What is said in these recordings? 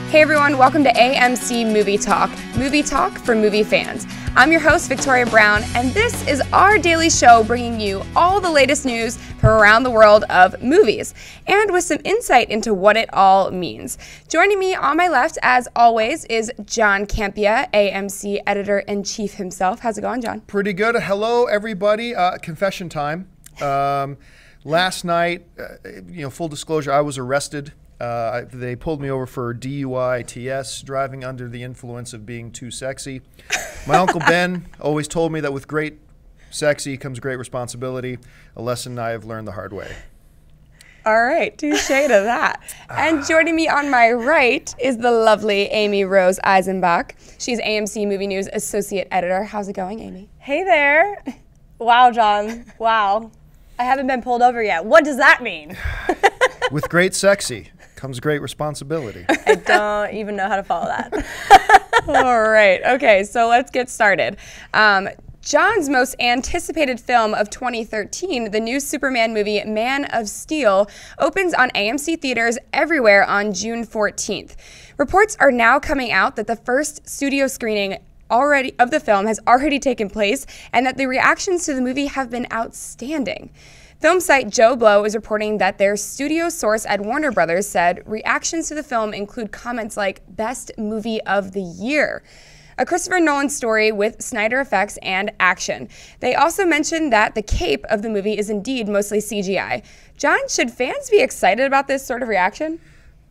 Hey everyone, welcome to AMC Movie Talk for movie fans. I'm your host, Victoria Brown, and this is our daily show bringing you all the latest news from around the world of movies, and with some insight into what it all means. Joining me on my left, as always, is John Campea, AMC Editor-in-Chief himself. How's it going, John? Pretty good. Hello, everybody. Confession time. Last night, full disclosure, I was arrested. They pulled me over for DUI, TS, driving under the influence of being too sexy. My Uncle Ben always told me that with great sexy comes great responsibility, a lesson I have learned the hard way. All right, touche to that. And joining me on my right is the lovely Amy Rose Eisenbach. She's AMC Movie News Associate Editor. How's it going, Amy? Hey there. Wow, John. Wow. I haven't been pulled over yet. What does that mean? With great sexy comes great responsibility. I don't even know how to follow that. All right. Okay, so let's get started. John's most anticipated film of 2013, the new Superman movie Man of Steel, opens on AMC theaters everywhere on June 14th. Reports are now coming out that the first studio screening of the film has already taken place and that the reactions to the movie have been outstanding. Film site Joe Blow is reporting that their studio source at Warner Brothers said reactions to the film include comments like "Best Movie of the Year," a Christopher Nolan story with Snyder effects and action. They also mentioned that the cape of the movie is indeed mostly CGI. John, should fans be excited about this sort of reaction?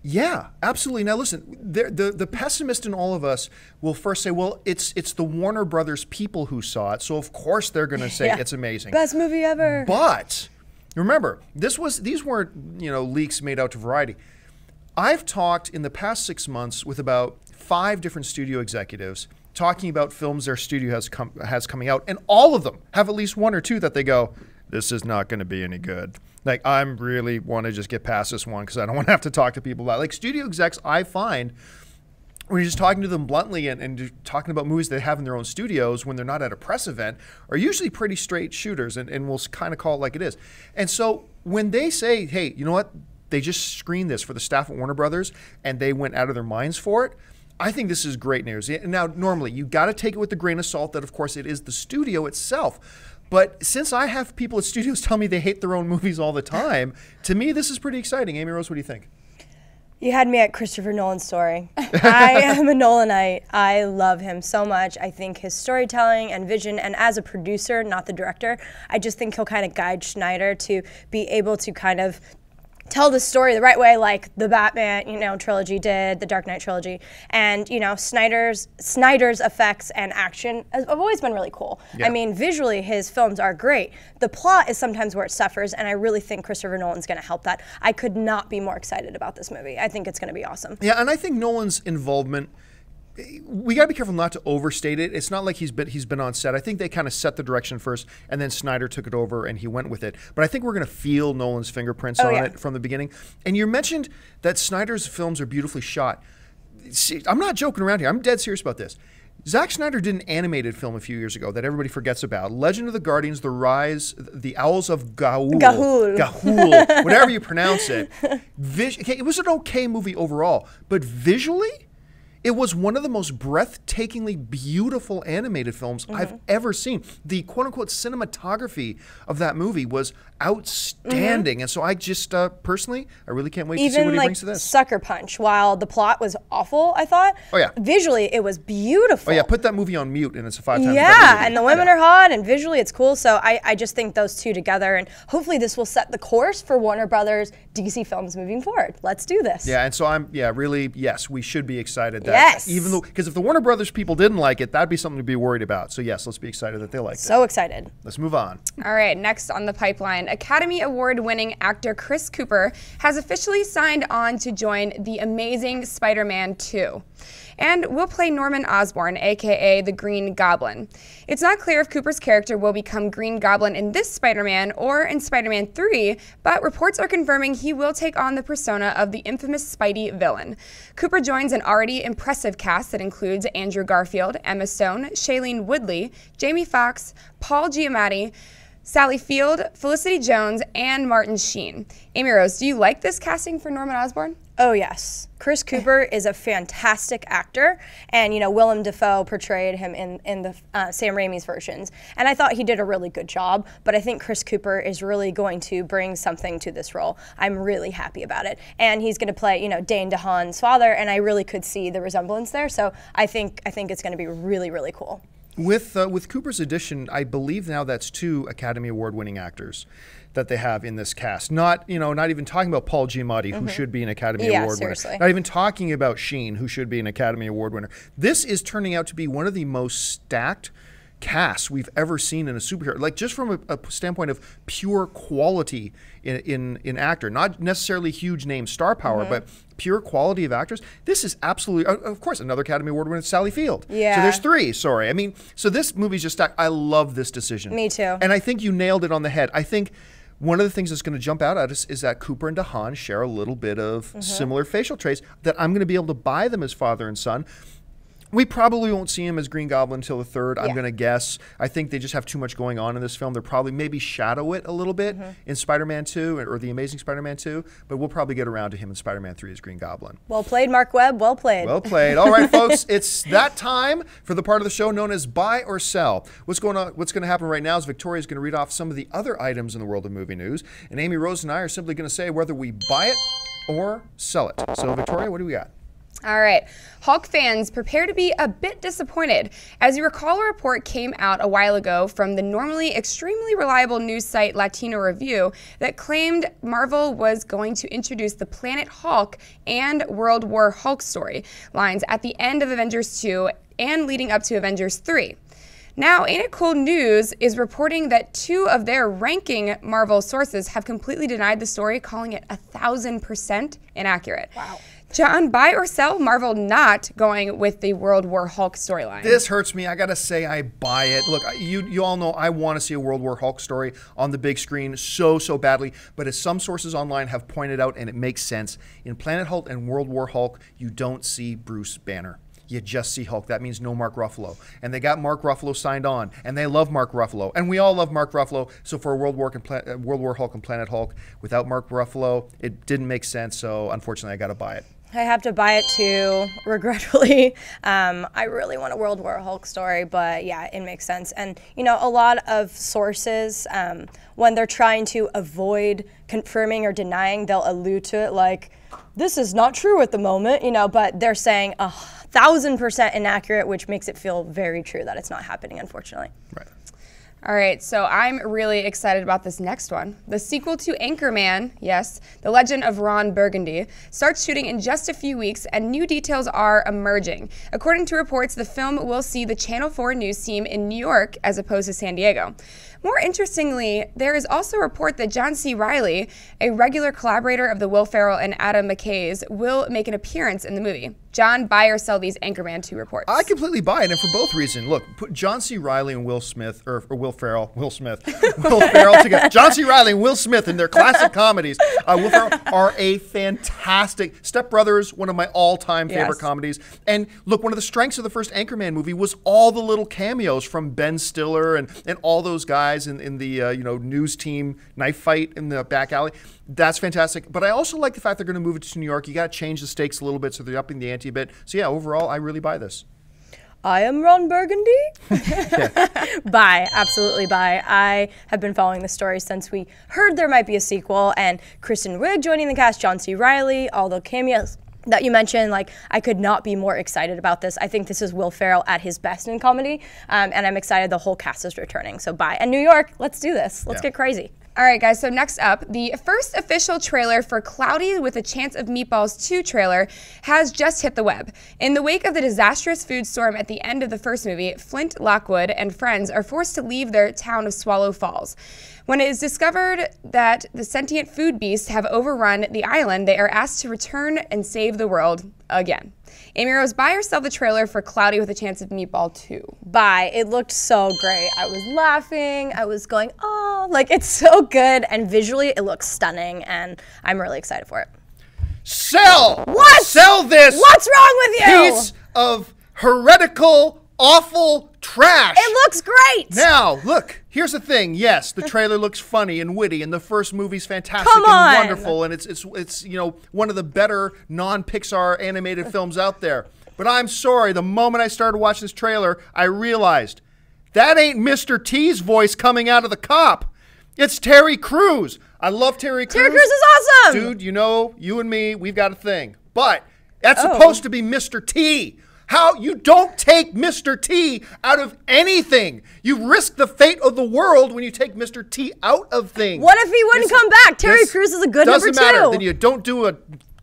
Yeah, absolutely. Now listen, the pessimist in all of us will first say, well, it's the Warner Brothers people who saw it, so of course they're going to say it's amazing. Best movie ever. But remember, these weren't leaks made out to Variety. I've talked in the past 6 months with about 5 different studio executives talking about films their studio has coming out, and all of them have at least 1 or 2 that they go, this is not going to be any good. Like, I really want to just get past this one because I don't want to have to talk to people about it. Like, studio execs, I find, when you're just talking to them bluntly and talking about movies they have in their own studios when they're not at a press event, are usually pretty straight shooters and will kind of call it like it is. And so when they say, hey, you know what, they just screened this for the staff at Warner Brothers and they went out of their minds for it, I think this is great news. Now, normally, you got to take it with a grain of salt that, of course, it is the studio itself. But since I have people at studios tell me they hate their own movies all the time, to me, this is pretty exciting. Amy Rose, what do you think? You had me at Christopher Nolan's story. I am a Nolanite. I love him so much. I think his storytelling and vision, and as a producer, not the director, I just think he'll kind of guide Snyder to be able to kind of tell the story the right way, like the Batman, trilogy did, the Dark Knight trilogy, and Snyder's effects and action have always been really cool. Yeah. I mean, visually, his films are great. The plot is sometimes where it suffers, and I really think Christopher Nolan's going to help that. I could not be more excited about this movie. I think it's going to be awesome. Yeah, and I think Nolan's involvement, we got to be careful not to overstate it. It's not like he's been on set. I think they kind of set the direction first, and then Snyder took it over and he went with it. But I think we're going to feel Nolan's fingerprints on it from the beginning. And you mentioned that Snyder's films are beautifully shot. See, I'm not joking around here. I'm dead serious about this. Zack Snyder did an animated film a few years ago that everybody forgets about. Legend of the Guardians, The Rise, The Owls of Ga'Hoole. Ga'Hoole, whatever you pronounce it. It was an okay movie overall, but visually, it was one of the most breathtakingly beautiful animated films I've ever seen. The quote-unquote cinematography of that movie was outstanding. And so I just, personally, I really can't wait to see what he brings to this. Sucker Punch, while the plot was awful, I thought, visually it was beautiful. Oh yeah, put that movie on mute and it's a 5 times better movie. Yeah, and the women are hot and visually it's cool. So I just think those two together, and hopefully this will set the course for Warner Brothers DC films moving forward. Let's do this. Yeah, and so yes, we should be excited. Yes. Even though, because if the Warner Brothers people didn't like it, that'd be something to be worried about. So yes, let's be excited that they liked it. So excited. Let's move on. All right, next on the pipeline, Academy Award-winning actor Chris Cooper has officially signed on to join the amazing SpiderMan 2. And will play Norman Osborn, aka the Green Goblin. It's not clear if Cooper's character will become Green Goblin in this Spider-Man or in Spider-Man 3, but reports are confirming he will take on the persona of the infamous Spidey villain. Cooper joins an already impressive cast that includes Andrew Garfield, Emma Stone, Shailene Woodley, Jamie Foxx, Paul Giamatti, Sally Field, Felicity Jones, and Martin Sheen. Amy Rose, do you like this casting for Norman Osborn? Oh, yes. Chris Cooper is a fantastic actor, and, you know, Willem Dafoe portrayed him in the Sam Raimi's versions, and I thought he did a really good job, but I think Chris Cooper is really going to bring something to this role. I'm really happy about it, and he's going to play, you know, Dane DeHaan's father, and I really could see the resemblance there, so I think it's going to be really, really cool. With Cooper's addition, I believe now that's 2 Academy Award-winning actors that they have in this cast. Not even talking about Paul Giamatti, who should be an Academy Award winner. Not even talking about Sheen, who should be an Academy Award winner. This is turning out to be one of the most stacked casts we've ever seen in a superhero. Like, just from a standpoint of pure quality in actor, not necessarily huge name star power, but pure quality of actors. This is absolutely, of course, another Academy Award winner, Sally Field. Yeah. So there's 3, sorry. I mean, so this movie's just stacked. I love this decision. Me too. And I think you nailed it on the head. I think one of the things that's going to jump out at us is that Cooper and DeHaan share a little bit of similar facial traits, that I'm going to be able to buy them as father and son. We probably won't see him as Green Goblin until the 3rd, I'm going to guess. I think they just have too much going on in this film. They'll probably maybe shadow it a little bit in Spider-Man 2 or The Amazing Spider-Man 2, but we'll probably get around to him in Spider-Man 3 as Green Goblin. Well played, Mark Webb. Well played. Well played. All right, folks, it's that time for the part of the show known as Buy or Sell. What's going to happen right now is Victoria's going to read off some of the other items in the world of movie news, and Amy Rose and I are simply going to say whether we buy it or sell it. So, Victoria, what do we got? All right, Hulk fans, prepare to be a bit disappointed. As you recall, a report came out a while ago from the normally extremely reliable news site Latino Review that claimed Marvel was going to introduce the Planet Hulk and World War Hulk story lines at the end of Avengers 2 and leading up to Avengers 3. Now, Ain't It Cool News is reporting that 2 of their ranking Marvel sources have completely denied the story, calling it 1,000% inaccurate. Wow. John, buy or sell Marvel not going with the World War Hulk storyline? This hurts me. I gotta say I buy it. Look, you all know I want to see a World War Hulk story on the big screen so badly, but as some sources online have pointed out, and it makes sense, in Planet Hulk and World War Hulk, you don't see Bruce Banner. You just see Hulk. That means no Mark Ruffalo. And they got Mark Ruffalo signed on, and they love Mark Ruffalo. And we all love Mark Ruffalo. So for a World War Hulk and Planet Hulk without Mark Ruffalo, it didn't make sense. So unfortunately, I got to buy it. I have to buy it too, regretfully. I really want a World War Hulk story, but yeah, it makes sense. And, you know, a lot of sources, when they're trying to avoid confirming or denying, they'll allude to it like, this is not true at the moment, you know, but they're saying 1,000% inaccurate, which makes it feel very true that it's not happening, unfortunately. Right. All right, so I'm really excited about this next one. The sequel to Anchorman, yes, The Legend of Ron Burgundy, starts shooting in just a few weeks, and new details are emerging. According to reports, the film will see the Channel 4 news team in New York as opposed to San Diego. More interestingly, there is also a report that John C. Reily, a regular collaborator of the Will Ferrell and Adam McKay's, will make an appearance in the movie. John, buy or sell these Anchorman 2 reports? I completely buy it, and for both reasons. Look, put John C. Reilly and Will Smith, or Will Ferrell together. John C. Reilly and Will Smith in their classic comedies. Will Ferrell are a fantastic, Step Brothers, one of my all-time favorite comedies. And look, one of the strengths of the first Anchorman movie was all the little cameos from Ben Stiller and all those guys in the news team knife fight in the back alley. That's fantastic. But I also like the fact they're going to move it to New York. You got to change the stakes a little bit, so they're upping the ante a bit. So yeah, overall, I really buy this. I am Ron Burgundy. Buy, absolutely buy. I have been following the story since we heard there might be a sequel, and Kristen Wiig joining the cast, John C. Reilly, all the cameos that you mentioned. Like, I could not be more excited about this. I think this is Will Ferrell at his best in comedy, and I'm excited the whole cast is returning. So buy. And New York, let's do this. Let's get crazy. All right, guys, so next up, the first official trailer for Cloudy with a Chance of Meatballs 2 trailer has just hit the web. In the wake of the disastrous food storm at the end of the first movie, Flint Lockwood and friends are forced to leave their town of Swallow Falls. When it is discovered that the sentient food beasts have overrun the island, they are asked to return and save the world again. Amy Rose, buy or sell the trailer for Cloudy with a Chance of Meatball 2? Buy. It looked so great. I was laughing. I was going, oh, like, it's so good. And visually, it looks stunning. And I'm really excited for it. Sell! What? Sell this! What's wrong with you? Piece of heretical awful trash. It looks great. Now, look, here's the thing. Yes, the trailer looks funny and witty, and the first movie's fantastic Come and on. wonderful, and it's you know, one of the better non-Pixar animated films out there. But I'm sorry, the moment I started watching this trailer, I realized that ain't Mr. T's voice coming out of the cop. It's Terry Crews. I love Terry Crews. Terry Crews is awesome. Dude, you know, you and me, we've got a thing. But that's supposed to be Mr. T. How you don't take Mr. T out of anything. You risk the fate of the world when you take Mr. T out of things. What if he wouldn't come back? Terry Crews is a good number 2. Doesn't matter. Then you don't do a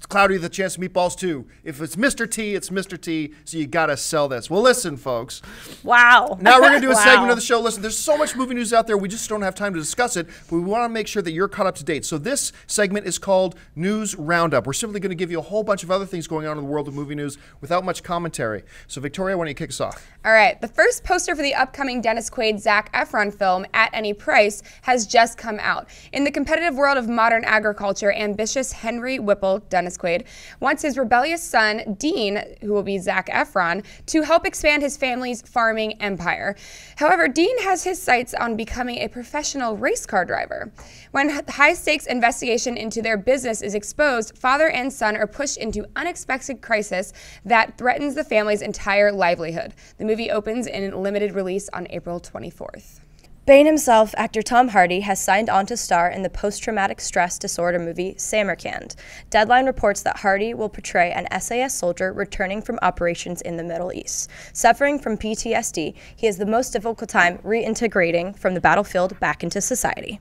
Cloudy with a Chance of Meatballs 2. If it's Mr. T, it's Mr. T, so you gotta sell this. Well, listen, folks. Wow. Now we're gonna do a segment of the show. Listen, there's so much movie news out there, we just don't have time to discuss it, but we wanna make sure that you're caught up to date. So this segment is called News Roundup. We're simply gonna give you a whole bunch of other things going on in the world of movie news without much commentary. So Victoria, why don't you kick us off? All right, the first poster for the upcoming Dennis Quaid Zac Efron film, At Any Price, has just come out. In the competitive world of modern agriculture, ambitious Henry Whipple, Dennis Quaid, wants his rebellious son, Dean, who will be Zac Efron, to help expand his family's farming empire. However, Dean has his sights on becoming a professional race car driver. When high-stakes investigation into their business is exposed, father and son are pushed into unexpected crisis that threatens the family's entire livelihood. The movie opens in limited release on April 24th. Bane himself, actor Tom Hardy, has signed on to star in the post-traumatic stress disorder movie Samarkand. Deadline reports that Hardy will portray an SAS soldier returning from operations in the Middle East. Suffering from PTSD, he has the most difficult time reintegrating from the battlefield back into society.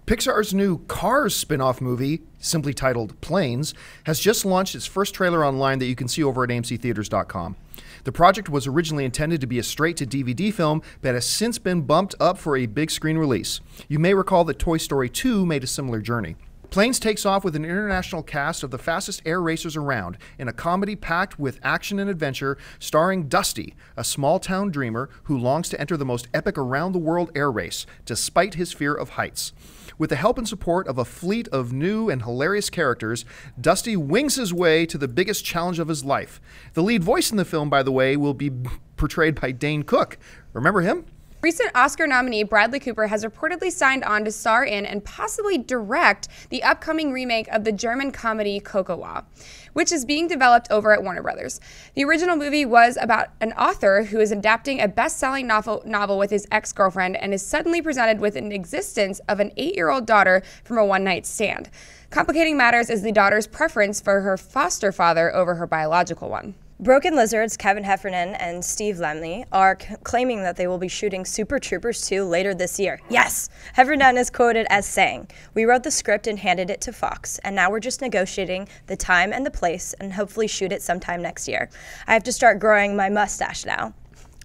Pixar's new Cars spin-off movie, simply titled Planes, has just launched its first trailer online that you can see over at amctheaters.com. The project was originally intended to be a straight-to-DVD film, but has since been bumped up for a big screen release. You may recall that Toy Story 2 made a similar journey. Planes takes off with an international cast of the fastest air racers around in a comedy packed with action and adventure starring Dusty, a small-town dreamer who longs to enter the most epic around-the-world air race, despite his fear of heights. With the help and support of a fleet of new and hilarious characters, Dusty wings his way to the biggest challenge of his life. The lead voice in the film, by the way, will be portrayed by Dane Cook. Remember him? Recent Oscar nominee Bradley Cooper has reportedly signed on to star in and possibly direct the upcoming remake of the German comedy Kokowa, which is being developed over at Warner Brothers. The original movie was about an author who is adapting a best-selling novel with his ex-girlfriend and is suddenly presented with an existence of an 8-year-old daughter from a one-night stand. Complicating matters is the daughter's preference for her foster father over her biological one. Broken Lizard's Kevin Heffernan and Steve Lemley are claiming that they will be shooting Super Troopers 2 later this year. Yes! Heffernan is quoted as saying, "We wrote the script and handed it to Fox, and now we're just negotiating the time and the place and hopefully shoot it sometime next year. I have to start growing my mustache now."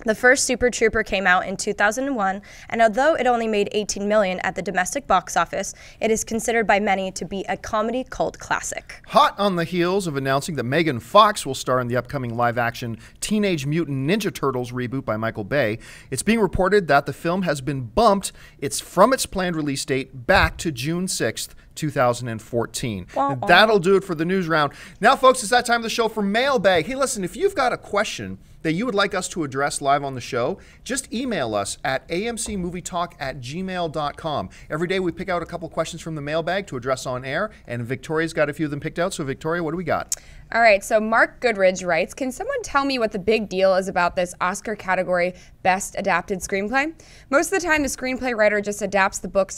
The first Super Trooper came out in 2001, and although it only made $18 million at the domestic box office, it is considered by many to be a comedy cult classic. Hot on the heels of announcing that Megan Fox will star in the upcoming live-action Teenage Mutant Ninja Turtles reboot by Michael Bay, it's being reported that the film has been bumped from its planned release date back to June 6th, 2014. That'll do it for the news round. Now, folks, it's that time of the show for Mailbag. Hey, listen, if you've got a question that you would like us to address live on the show, just email us at amcmovietalk@gmail.com. Every day we pick out a couple questions from the mailbag to address on air, and Victoria's got a few of them picked out. So, Victoria, what do we got? All right, so Mark Goodridge writes, can someone tell me what the big deal is about this Oscar category Best Adapted Screenplay? Most of the time, the screenplay writer just adapts the book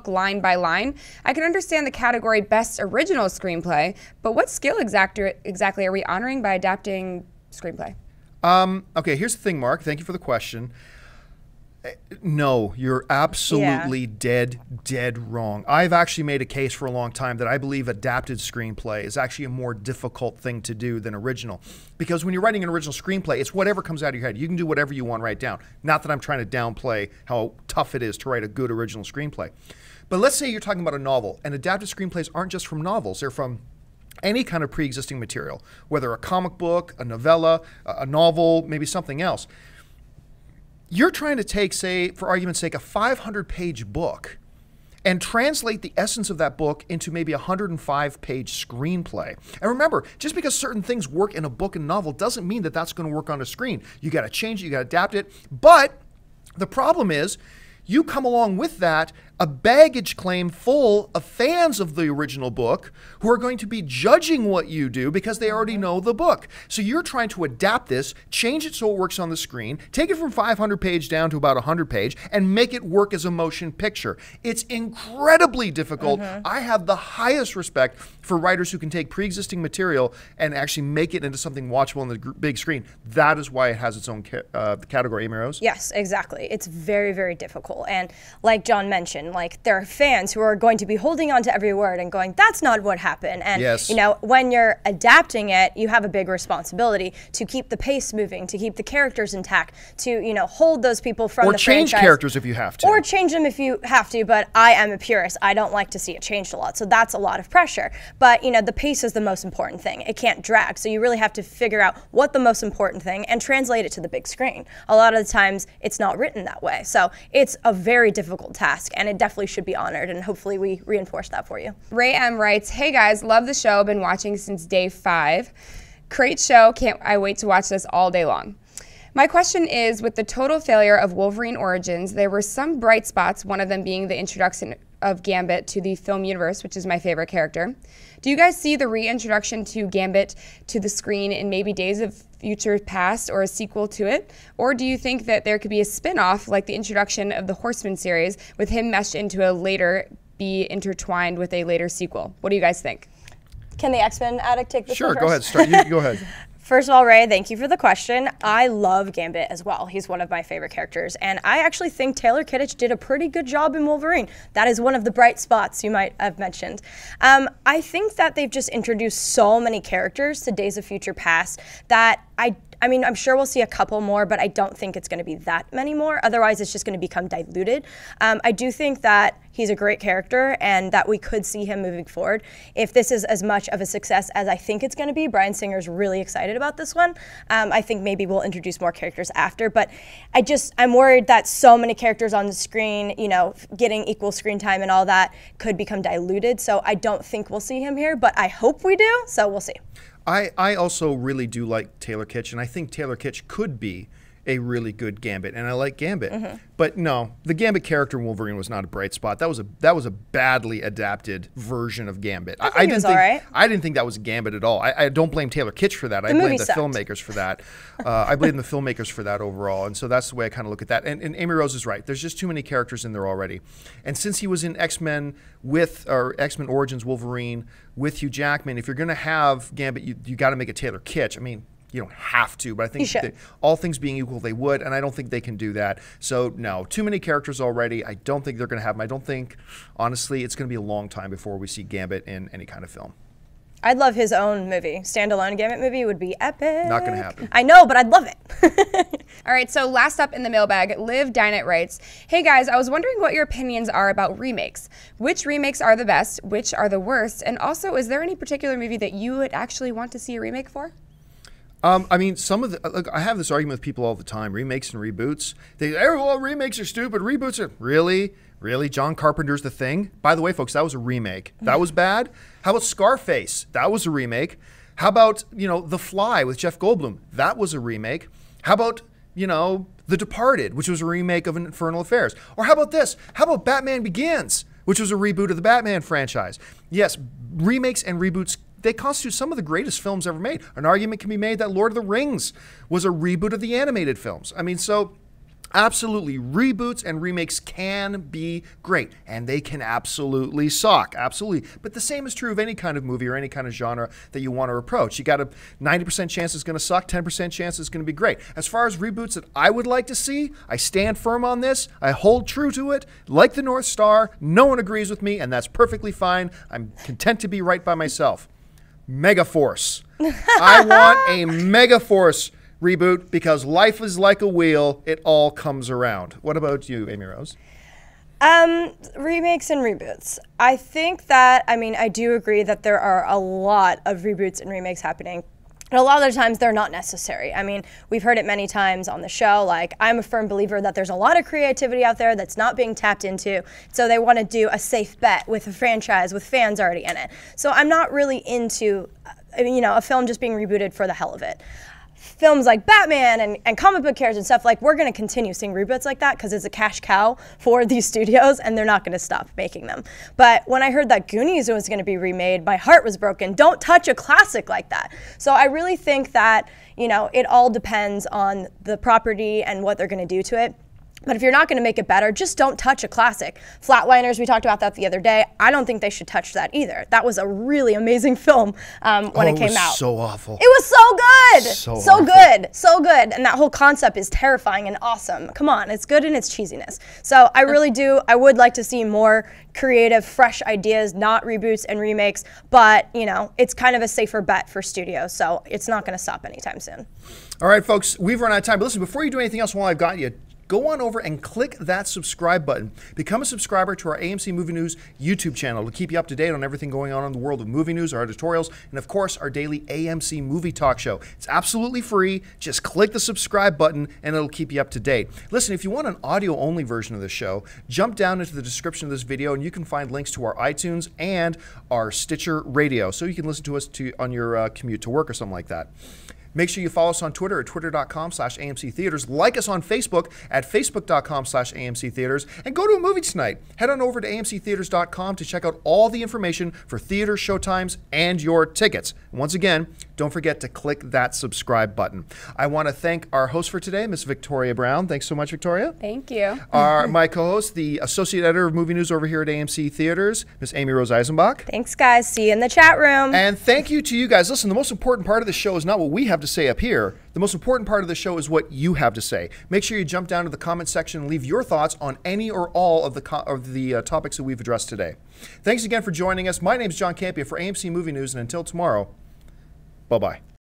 line by line. I can understand the category Best Original Screenplay, but what skill exactly are we honoring by adapting screenplay? Okay, here's the thing, Mark. Thank you for the question. No, you're absolutely dead wrong. I've actually made a case for a long time that I believe adapted screenplay is actually a more difficult thing to do than original. Because when you're writing an original screenplay, it's whatever comes out of your head. You can do whatever you want to write down. Not that I'm trying to downplay how tough it is to write a good original screenplay. But let's say you're talking about a novel, and adapted screenplays aren't just from novels. They're from any kind of pre-existing material, whether a comic book, a novella, a novel, maybe something else. You're trying to take, say, for argument's sake, a 500-page book and translate the essence of that book into maybe a 105-page screenplay. And remember, just because certain things work in a book and novel doesn't mean that that's going to work on a screen. You got to change it, you got to adapt it. But the problem is, you come along with that a baggage claim full of fans of the original book who are going to be judging what you do because they already know the book. So you're trying to adapt this, change it so it works on the screen, take it from 500 page down to about 100 page, and make it work as a motion picture. It's incredibly difficult. I have the highest respect for writers who can take pre-existing material and actually make it into something watchable on the big screen. That is why it has its own category, Amy Rose. Yes, exactly. It's very, very difficult. And like John mentioned, like there are fans who are going to be holding on to every word and going, that's not what happened. And you know, when you're adapting it, you have a big responsibility to keep the pace moving, to keep the characters intact, to, you know, hold those people from the franchise. Or change characters if you have to. Or change them if you have to, but I am a purist. I don't like to see it changed a lot. So that's a lot of pressure. But, you know, the pace is the most important thing. It can't drag. So you really have to figure out what the most important thing and translate it to the big screen. A lot of the times it's not written that way. So it's a very difficult task, and it definitely should be honored, and hopefully we reinforce that for you. Ray M writes, hey guys, love the show, been watching since day 5. Great show, can't I wait to watch this all day long. My question is, with the total failure of Wolverine Origins, there were some bright spots, one of them being the introduction of Gambit to the film universe, which is my favorite character. Do you guys see the reintroduction to Gambit to the screen in maybe Days of Future Past or a sequel to it? Or do you think that there could be a spin-off like the introduction of the Horseman series with him meshed into a later, be intertwined with a later sequel? What do you guys think? Can the X-Men addict take this one Sure, first? go ahead. You go ahead. First of all, Ray, thank you for the question. I love Gambit as well. He's one of my favorite characters. And I actually think Taylor Kitsch did a pretty good job in Wolverine. That is one of the bright spots you might have mentioned. I think that they've just introduced so many characters to Days of Future Past that I mean, I'm sure we'll see a couple more, but I don't think it's going to be that many more. Otherwise, it's just going to become diluted. I do think that he's a great character and that we could see him moving forward. If this is as much of a success as I think it's going to be, Bryan Singer's really excited about this one. I think maybe we'll introduce more characters after, but I'm worried that so many characters on the screen, you know, getting equal screen time and all that could become diluted. So I don't think we'll see him here, but I hope we do, so we'll see. I also really do like Taylor Kitsch, and I think Taylor Kitsch could be a really good Gambit, and I like Gambit. But no, the Gambit character in Wolverine was not a bright spot. That was a badly adapted version of Gambit. I didn't think that was Gambit at all. I don't blame Taylor Kitsch for that. I blame the filmmakers for that. I blame the filmmakers for that overall, and so that's the way I kind of look at that. And Amy Rose is right. There's just too many characters in there already. And since he was in X-Men X-Men Origins Wolverine with Hugh Jackman, if you're going to have Gambit, you got to make it Taylor Kitsch. I mean, you don't have to, but I think all things being equal, they would, and I don't think they can do that. So, no, too many characters already. I don't think they're going to have them. I don't think, honestly, it's going to be a long time before we see Gambit in any kind of film. I'd love his own movie. Standalone Gambit movie would be epic. Not going to happen. I know, but I'd love it. All right, so last up in the mailbag, Liv Dinett writes, hey guys, I was wondering what your opinions are about remakes. Which remakes are the best? Which are the worst? And also, is there any particular movie that you would actually want to see a remake for? I mean, look, I have this argument with people all the time. Remakes and reboots. They say, oh, well, remakes are stupid. Reboots are really. John Carpenter's The Thing. By the way, folks, that was a remake. That was bad. How about Scarface? That was a remake. How about The Fly with Jeff Goldblum? That was a remake. How about The Departed, which was a remake of Infernal Affairs? Or how about this? How about Batman Begins, which was a reboot of the Batman franchise? Yes, remakes and reboots, they constitute some of the greatest films ever made. An argument can be made that Lord of the Rings was a reboot of the animated films. I mean, so absolutely, reboots and remakes can be great, and they can absolutely suck, absolutely. But the same is true of any kind of movie or any kind of genre that you want to approach. You got a 90% chance it's going to suck, 10% chance it's going to be great. As far as reboots that I would like to see, I stand firm on this. I hold true to it. Like the North Star, no one agrees with me, and that's perfectly fine. I'm content to be right by myself. Megaforce. I want a Megaforce reboot because life is like a wheel. It all comes around. What about you, Amy Rose? Remakes and reboots. I think that, I do agree that there are a lot of reboots and remakes happening. And a lot of the times they're not necessary. I mean, we've heard it many times on the show. Like, I'm a firm believer that there's a lot of creativity out there that's not being tapped into. So they want to do a safe bet with a franchise with fans already in it. So I'm not really into, a film just being rebooted for the hell of it. Films like Batman and comic book characters and stuff, like, we're going to continue seeing reboots like that because it's a cash cow for these studios and they're not going to stop making them. But when I heard that Goonies was going to be remade, my heart was broken. Don't touch a classic like that. So I really think that, it all depends on the property and what they're going to do to it. But if you're not going to make it better, just don't touch a classic. Flatliners, we talked about that the other day. I don't think they should touch that either. That was a really amazing film when it came out. It was so awful. It was so good. So good. So good. And that whole concept is terrifying and awesome. Come on, it's good in its cheesiness. So I really do. I would like to see more creative, fresh ideas, not reboots and remakes. But, it's kind of a safer bet for studios. So it's not going to stop anytime soon. All right, folks, we've run out of time. But listen, before you do anything else while I've got you, go on over and click that subscribe button. Become a subscriber to our AMC Movie News YouTube channel to keep you up to date on everything going on in the world of movie news, our editorials, and of course, our daily AMC Movie Talk show. It's absolutely free. Just click the subscribe button and it'll keep you up to date. Listen, if you want an audio-only version of the show, jump down into the description of this video and you can find links to our iTunes and our Stitcher radio, so you can listen to us on your commute to work or something like that. Make sure you follow us on Twitter at twitter.com/AMC Theaters. Like us on Facebook at facebook.com/AMC Theaters. And go to a movie tonight. Head on over to amctheaters.com to check out all the information for theater showtimes and your tickets. And once again, don't forget to click that subscribe button. I want to thank our host for today, Miss Victoria Brown. Thanks so much, Victoria. Thank you. My co-host, the Associate Editor of Movie News over here at AMC Theaters, Miss Amy Rose Eisenbach. Thanks, guys. See you in the chat room. And thank you to you guys. Listen, the most important part of the show is not what we have to say up here. The most important part of the show is what you have to say. Make sure you jump down to the comment section and leave your thoughts on any or all of the topics that we've addressed today. Thanks again for joining us. My name is John Campia for AMC Movie News, and until tomorrow, bye-bye.